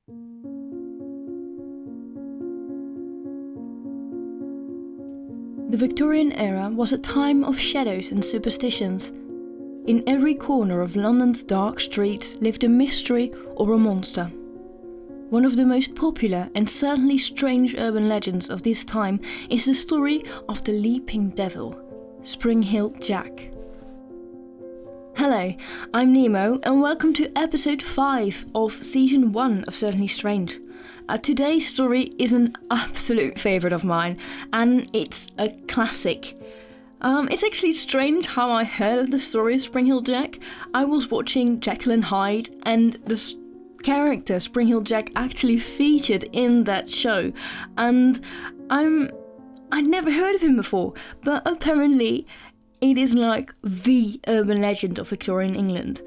The Victorian era was a time of shadows and superstitions. In every corner of London's dark streets lived a mystery or a monster. One of the most popular and certainly strange urban legends of this time is the story of the Leaping Devil, Spring-Heeled Jack. Hello, I'm Nemo and welcome to episode 5 of season 1 of Certainly Strange. Today's story is an absolute favourite of mine, and it's a classic. It's actually strange how I heard of the story of Spring-Heeled Jack. I was watching Jekyll and Hyde, and the character Spring-Heeled Jack actually featured in that show, and I'd never heard of him before, but apparently it is like the urban legend of Victorian England.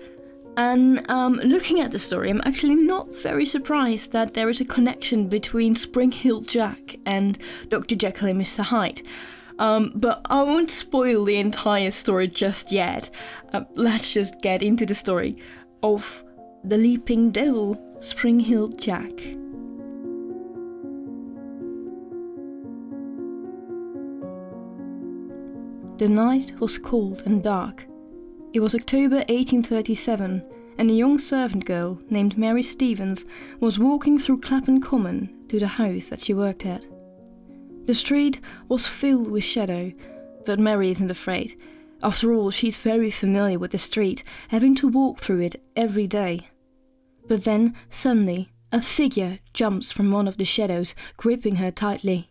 And looking at the story, I'm actually not very surprised that there is a connection between Spring-Heeled Jack and Dr. Jekyll and Mr. Hyde. But I won't spoil the entire story just yet. Let's just get into the story of the Leaping Devil, Spring-Heeled Jack. The night was cold and dark. It was October 1837, and a young servant girl named Mary Stevens was walking through Clapham Common to the house that she worked at. The street was filled with shadow, but Mary isn't afraid. After all, she's very familiar with the street, having to walk through it every day. But then, suddenly, a figure jumps from one of the shadows, gripping her tightly.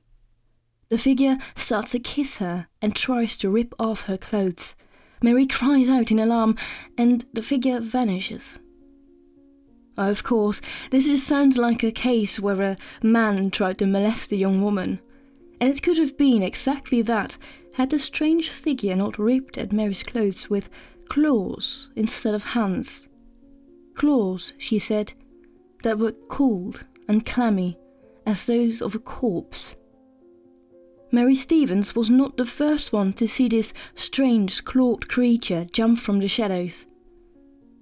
The figure starts to kiss her and tries to rip off her clothes. Mary cries out in alarm, and the figure vanishes. Of course, this just sounds like a case where a man tried to molest a young woman. And it could have been exactly that, had the strange figure not ripped at Mary's clothes with claws instead of hands. Claws, she said, that were cold and clammy, as those of a corpse. Mary Stevens was not the first one to see this strange clawed creature jump from the shadows.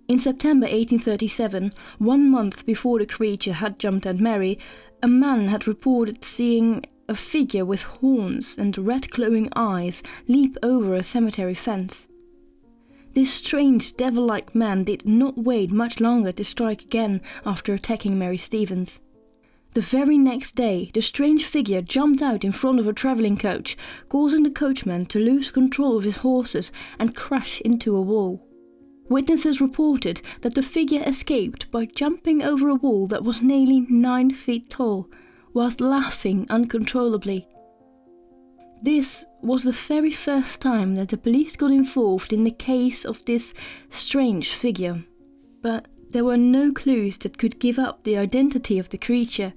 In September 1837, 1 month before the creature had jumped at Mary, a man had reported seeing a figure with horns and red glowing eyes leap over a cemetery fence. This strange devil-like man did not wait much longer to strike again after attacking Mary Stevens. The very next day, the strange figure jumped out in front of a travelling coach, causing the coachman to lose control of his horses and crash into a wall. Witnesses reported that the figure escaped by jumping over a wall that was nearly 9 feet tall, whilst laughing uncontrollably. This was the very first time that the police got involved in the case of this strange figure, but there were no clues that could give up the identity of the creature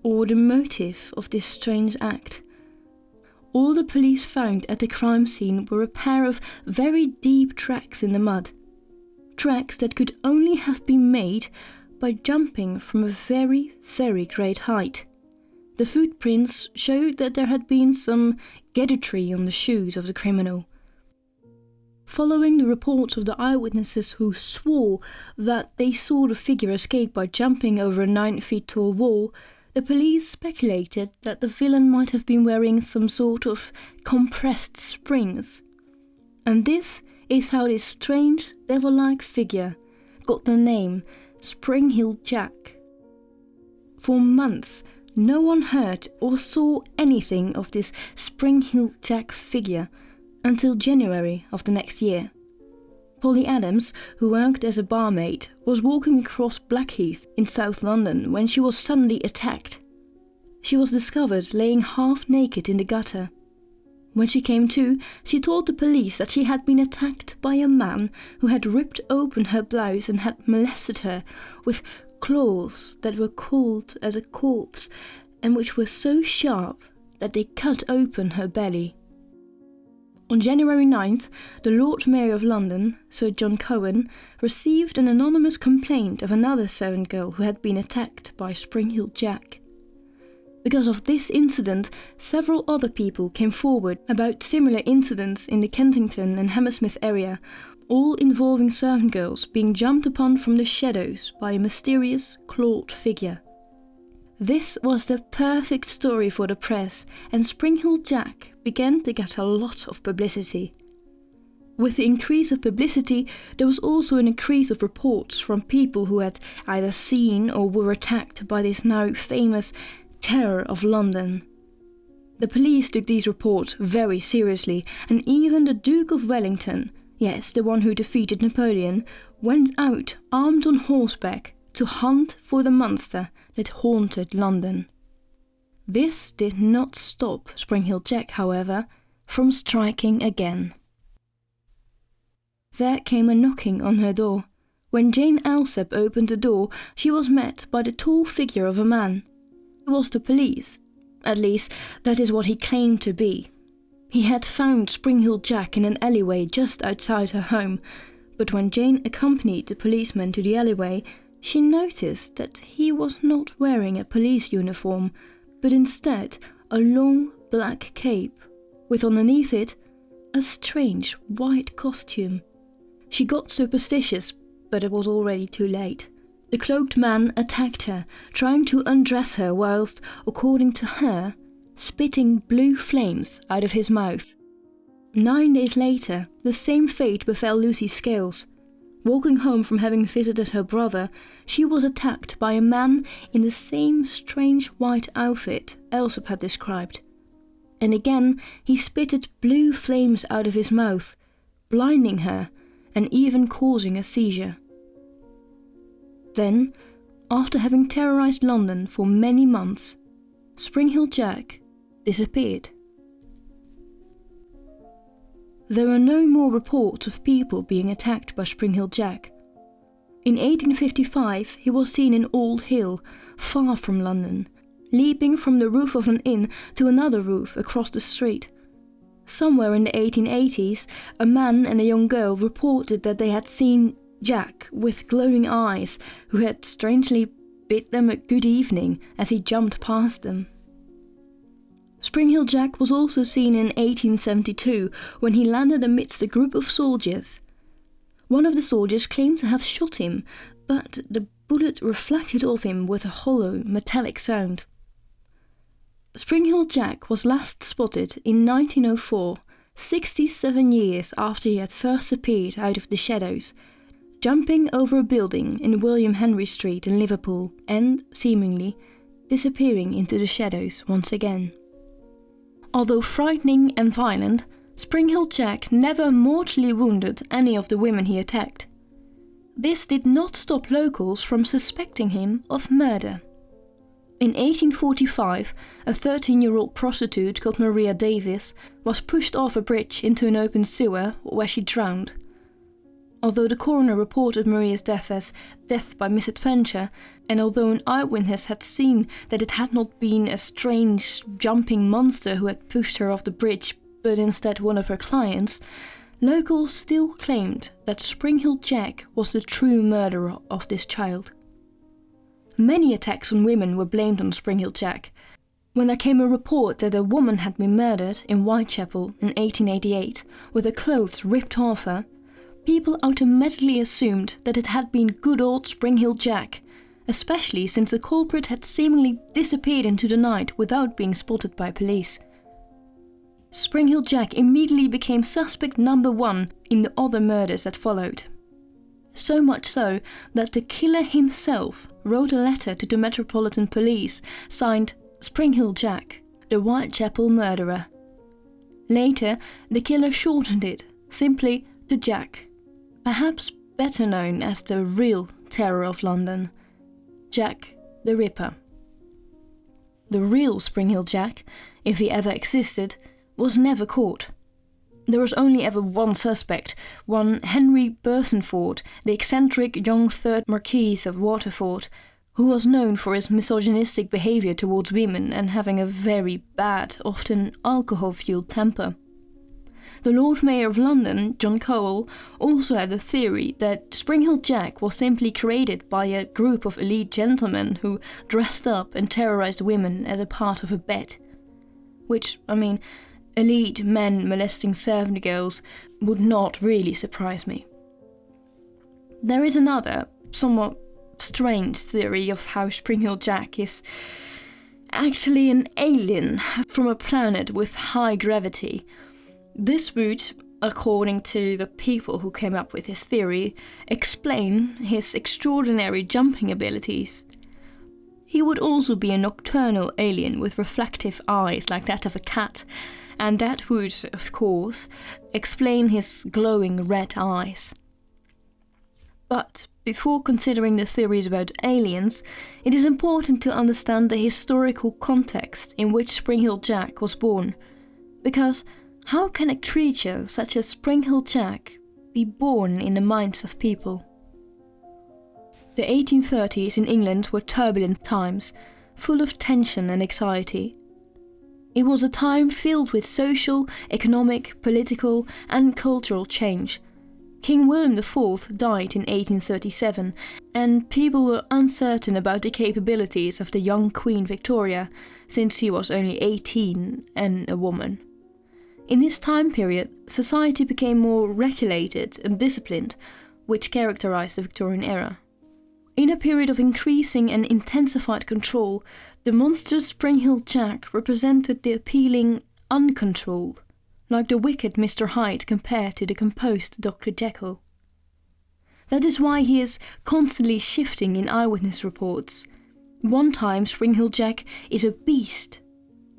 or the motive of this strange act. All the police found at the crime scene were a pair of very deep tracks in the mud. Tracks that could only have been made by jumping from a very, very great height. The footprints showed that there had been some gadgetry on the shoes of the criminal. Following the reports of the eyewitnesses who swore that they saw the figure escape by jumping over a 9 feet tall wall, the police speculated that the villain might have been wearing some sort of compressed springs. And this is how this strange, devil-like figure got the name Spring-Heeled Jack. For months, no one heard or saw anything of this Spring-Heeled Jack figure, until January of the next year. Polly Adams, who worked as a barmaid, was walking across Blackheath in South London when she was suddenly attacked. She was discovered laying half naked in the gutter. When she came to, she told the police that she had been attacked by a man who had ripped open her blouse and had molested her with claws that were cold as a corpse and which were so sharp that they cut open her belly. On January 9th, the Lord Mayor of London, Sir John Cohen, received an anonymous complaint of another servant girl who had been attacked by Spring-Heeled Jack. Because of this incident, several other people came forward about similar incidents in the Kensington and Hammersmith area, all involving servant girls being jumped upon from the shadows by a mysterious clawed figure. This was the perfect story for the press, and Spring Hill Jack began to get a lot of publicity. With the increase of publicity, there was also an increase of reports from people who had either seen or were attacked by this now famous Terror of London. The police took these reports very seriously, and even the Duke of Wellington, yes, the one who defeated Napoleon, went out armed on horseback to hunt for the monster that haunted London. This did not stop Spring Hill Jack, however, from striking again. There came a knocking on her door. When Jane Alsep opened the door, she was met by the tall figure of a man. It was the police. At least, that is what he claimed to be. He had found Spring Hill Jack in an alleyway just outside her home, but when Jane accompanied the policeman to the alleyway, she noticed that he was not wearing a police uniform, but instead a long black cape, with underneath it a strange white costume. She got superstitious, but it was already too late. The cloaked man attacked her, trying to undress her whilst, according to her, spitting blue flames out of his mouth. 9 days later, the same fate befell Lucy Scales. Walking home from having visited her brother, she was attacked by a man in the same strange white outfit Alsop had described. And again he spitted blue flames out of his mouth, blinding her and even causing a seizure. Then, after having terrorized London for many months, Spring Hill Jack disappeared. There were no more reports of people being attacked by Spring Hill Jack. In 1855 he was seen in Old Hill, far from London, leaping from the roof of an inn to another roof across the street. Somewhere in the 1880s, a man and a young girl reported that they had seen Jack with glowing eyes, who had strangely bid them a good evening as he jumped past them. Spring Hill Jack was also seen in 1872 when he landed amidst a group of soldiers. One of the soldiers claimed to have shot him, but the bullet reflected off him with a hollow, metallic sound. Spring Hill Jack was last spotted in 1904, 67 years after he had first appeared out of the shadows, jumping over a building in William Henry Street in Liverpool and, seemingly, disappearing into the shadows once again. Although frightening and violent, Spring Hill Jack never mortally wounded any of the women he attacked. This did not stop locals from suspecting him of murder. In 1845, a 13-year-old prostitute called Maria Davis was pushed off a bridge into an open sewer where she drowned. Although the coroner reported Maria's death as death by misadventure, and although an eyewitness had seen that it had not been a strange jumping monster who had pushed her off the bridge, but instead one of her clients, locals still claimed that Spring Hill Jack was the true murderer of this child. Many attacks on women were blamed on Spring Hill Jack. When there came a report that a woman had been murdered in Whitechapel in 1888 with her clothes ripped off her, people automatically assumed that it had been good old Spring Hill Jack, especially since the culprit had seemingly disappeared into the night without being spotted by police. Spring Hill Jack immediately became suspect number one in the other murders that followed. So much so that the killer himself wrote a letter to the Metropolitan Police signed Spring Hill Jack, the Whitechapel murderer. Later, the killer shortened it simply to Jack, perhaps better known as the real Terror of London, Jack the Ripper. The real Spring Hill Jack, if he ever existed, was never caught. There was only ever one suspect, one Henry Bursonford, the eccentric young third Marquis of Waterford, who was known for his misogynistic behaviour towards women and having a very bad, often alcohol-fueled temper. The Lord Mayor of London, John Cowell, also had the theory that Spring Hill Jack was simply created by a group of elite gentlemen who dressed up and terrorised women as a part of a bet. Which, elite men molesting servant girls would not really surprise me. There is another, somewhat strange theory of how Spring Hill Jack is actually an alien from a planet with high gravity. This would, according to the people who came up with his theory, explain his extraordinary jumping abilities. He would also be a nocturnal alien with reflective eyes like that of a cat, and that would, of course, explain his glowing red eyes. But before considering the theories about aliens, it is important to understand the historical context in which Spring Hill Jack was born, because how can a creature such as Spring Hill Jack be born in the minds of people? The 1830s in England were turbulent times, full of tension and anxiety. It was a time filled with social, economic, political and cultural change. King William IV died in 1837, and people were uncertain about the capabilities of the young Queen Victoria, since she was only 18 and a woman. In this time period, society became more regulated and disciplined, which characterized the Victorian era. In a period of increasing and intensified control, the monstrous Spring Hill Jack represented the appealing uncontrolled, like the wicked Mr. Hyde compared to the composed Dr. Jekyll. That is why he is constantly shifting in eyewitness reports. One time Spring Hill Jack is a beast,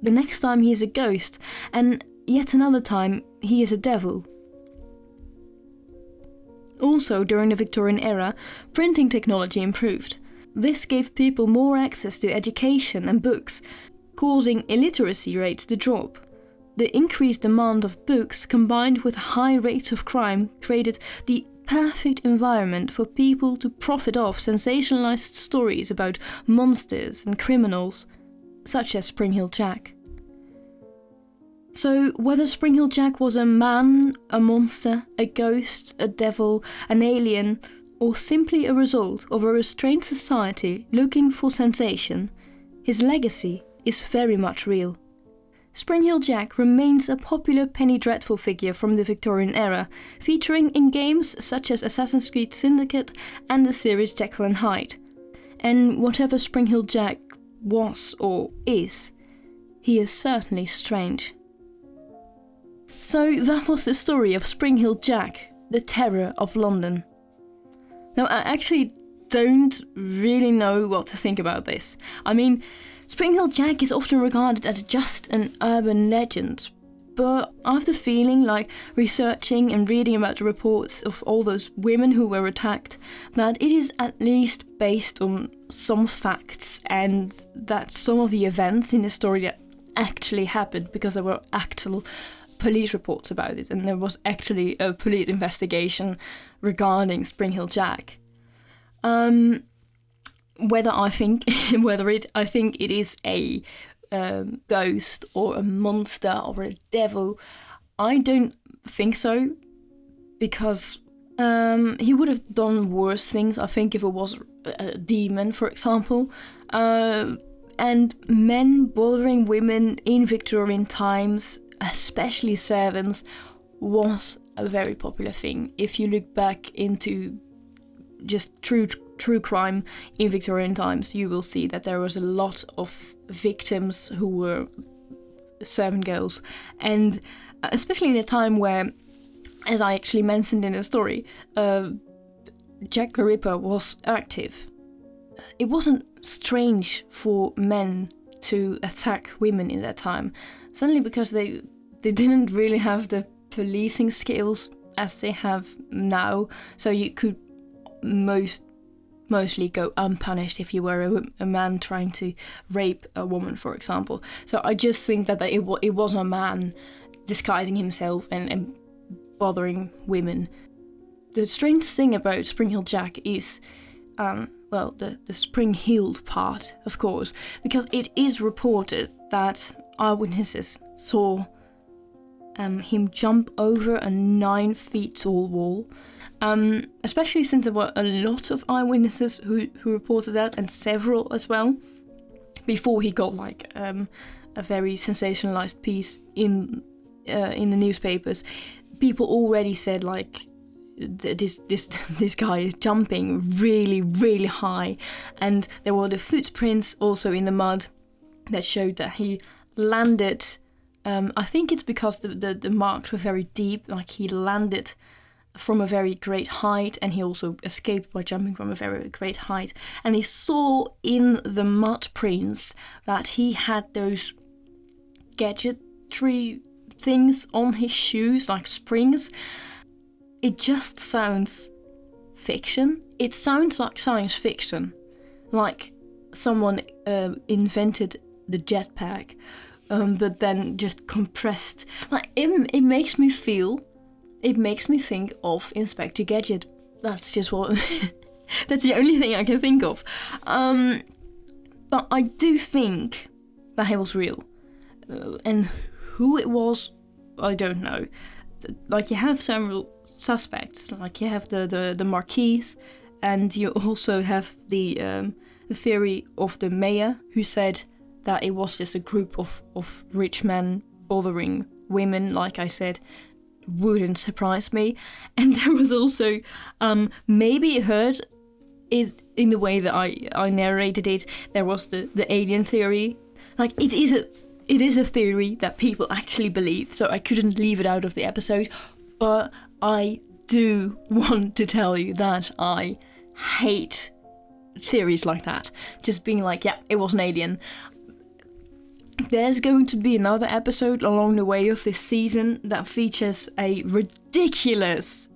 the next time he is a ghost, and yet another time he is a devil. Also, during the Victorian era, printing technology improved. This gave people more access to education and books, causing illiteracy rates to drop. The increased demand of books combined with high rates of crime created the perfect environment for people to profit off sensationalized stories about monsters and criminals, such as Spring Hill Jack. So, whether Spring Hill Jack was a man, a monster, a ghost, a devil, an alien, or simply a result of a restrained society looking for sensation, his legacy is very much real. Spring Hill Jack remains a popular penny dreadful figure from the Victorian era, featuring in games such as Assassin's Creed Syndicate and the series Jekyll and Hyde. And whatever Spring Hill Jack was or is, he is certainly strange. So that was the story of Spring Hill Jack, the terror of London. Now, I actually don't really know what to think about this. I mean, Spring Hill Jack is often regarded as just an urban legend, but after feeling like researching and reading about the reports of all those women who were attacked, that it is at least based on some facts and that some of the events in the story that actually happened, because there were actual police reports about it, and there was actually a police investigation regarding Spring Hill Jack. Whether I think it is a ghost or a monster or a devil, I don't think so, because he would have done worse things, I think, if it was a demon, for example. And men bothering women in Victorian times, especially servants, was a very popular thing. If you look back into just true crime in Victorian times, you will see that there was a lot of victims who were servant girls, and especially in a time where, as I actually mentioned in the story, Jack the Ripper was active. It wasn't strange for men to attack women in that time, certainly because they didn't really have the policing skills as they have now, so you could mostly go unpunished if you were a man trying to rape a woman, for example. So I just think that it was a man disguising himself and bothering women. The strange thing about Spring Hill Jack is, the spring-heeled part, of course, because it is reported that eyewitnesses saw him jump over a 9 feet tall wall, especially since there were a lot of eyewitnesses who reported that, and several as well, before he got a very sensationalized piece in the newspapers. People already said this guy is jumping really, really high, and there were the footprints also in the mud that showed that he landed. I think it's because the marks were very deep, like he landed from a very great height, and he also escaped by jumping from a very great height. And they saw in the mud prints that he had those gadgetry things on his shoes, like springs. It just sounds fiction. It sounds like science fiction, like someone invented the jetpack, but then just compressed. Like it makes me think of Inspector Gadget. That's just what. That's the only thing I can think of. But I do think that he was real, and who it was, I don't know. Like, you have several suspects. Like, you have the Marquise, and you also have the theory of the mayor, who said that it was just a group of rich men bothering women. Like I said, wouldn't surprise me. And there was also, maybe you heard it in the way that I narrated it, there was the alien theory. Like, it is a theory that people actually believe, so I couldn't leave it out of the episode. But I do want to tell you that I hate theories like that. Just being like, yeah, it was an alien. There's going to be another episode along the way of this season that features a ridiculous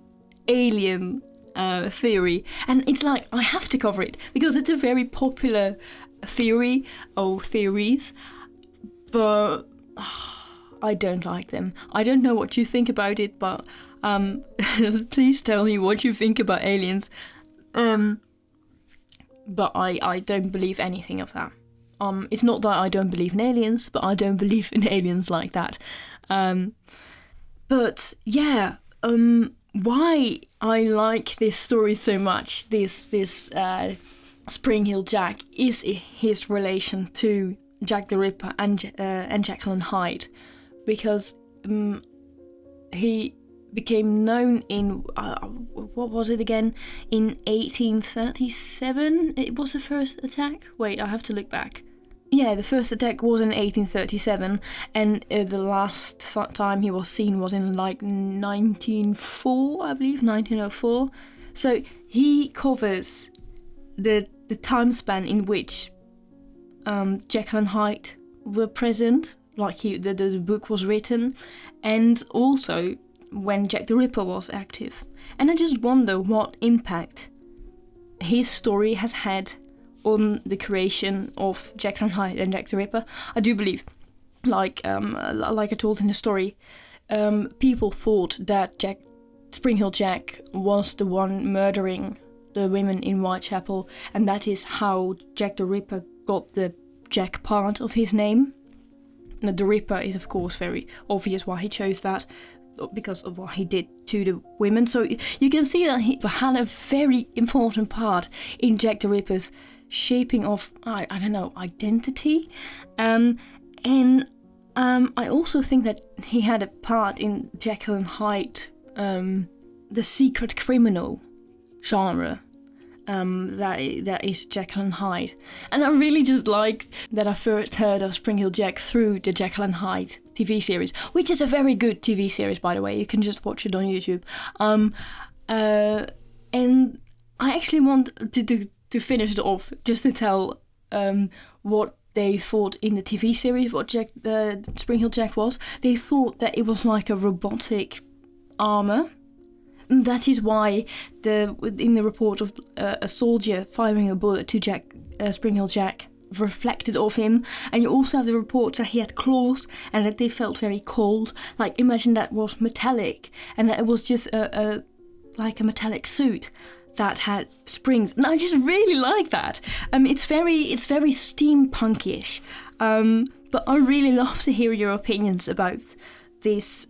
alien theory. And it's like, I have to cover it, because it's a very popular theory, or theories. But I don't like them. I don't know what you think about it, but please tell me what you think about aliens. But I don't believe anything of that. It's not that I don't believe in aliens, but I don't believe in aliens like that. But yeah, why I like this story so much, this Spring Hill Jack, is his relation to Jack the Ripper and Jekyll and Hyde, because he became known in what was it again? In 1837. It was the first attack. Wait, I have to look back. Yeah, the first attack was in 1837, and the last time he was seen was in like 1904, I believe, 1904. So he covers the time span in which Jekyll and Hyde were present, like the book was written, and also when Jack the Ripper was active. And I just wonder what impact his story has had on the creation of Jekyll and Hyde and Jack the Ripper. I do believe, like I told in the story, people thought that Spring Hill Jack was the one murdering the women in Whitechapel, and that is how Jack the Ripper got the Jack part of his name. The Ripper is, of course, very obvious why he chose that, because of what he did to the women. So you can see that he had a very important part in Jack the Ripper's shaping of, I don't know, identity. And I also think that he had a part in Jekyll and Hyde, the secret criminal genre. That is Jekyll and Hyde. And I really just like that I first heard of Spring Hill Jack through the Jekyll and Hyde TV series, which is a very good TV series, by the way. You can just watch it on YouTube. And I actually want to finish it off just to tell what they thought in the TV series, what Spring Hill Jack was. They thought that it was like a robotic armor. That is why in the report of a soldier firing a bullet to Spring Hill Jack reflected off him. And you also have the report that he had claws and that they felt very cold. Like, imagine that was metallic and that it was just like a metallic suit that had springs. And I just really like that. It's very steampunkish. But I really love to hear your opinions about this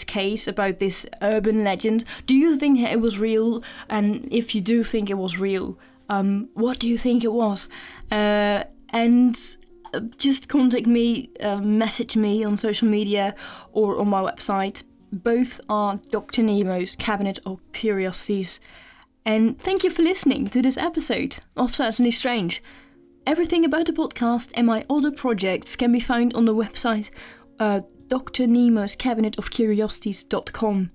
case, about this urban legend. Do you think it was real? And if you do think it was real, what do you think it was? And just contact me, message me on social media or on my website, Both are Dr. Nemo's Cabinet of Curiosities. And thank you for listening to this episode of Certainly Strange. Everything about the podcast and my other projects can be found on the website Dr. Nemo's Cabinet of Curiosities.com.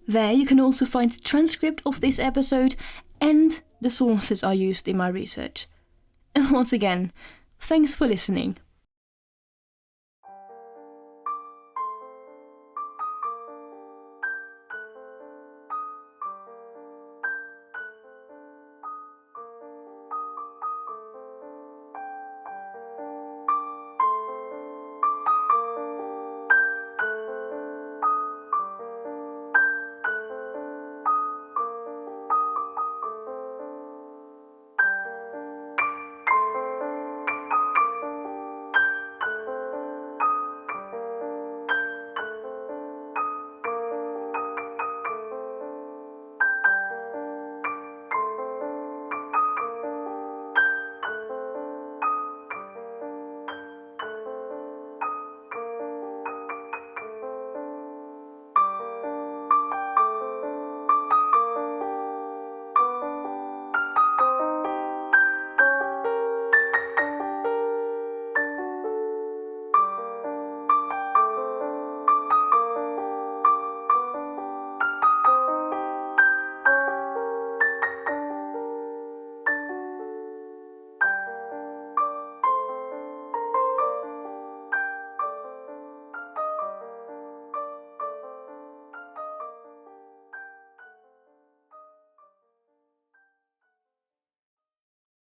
There you can also find the transcript of this episode and the sources I used in my research. And once again, thanks for listening.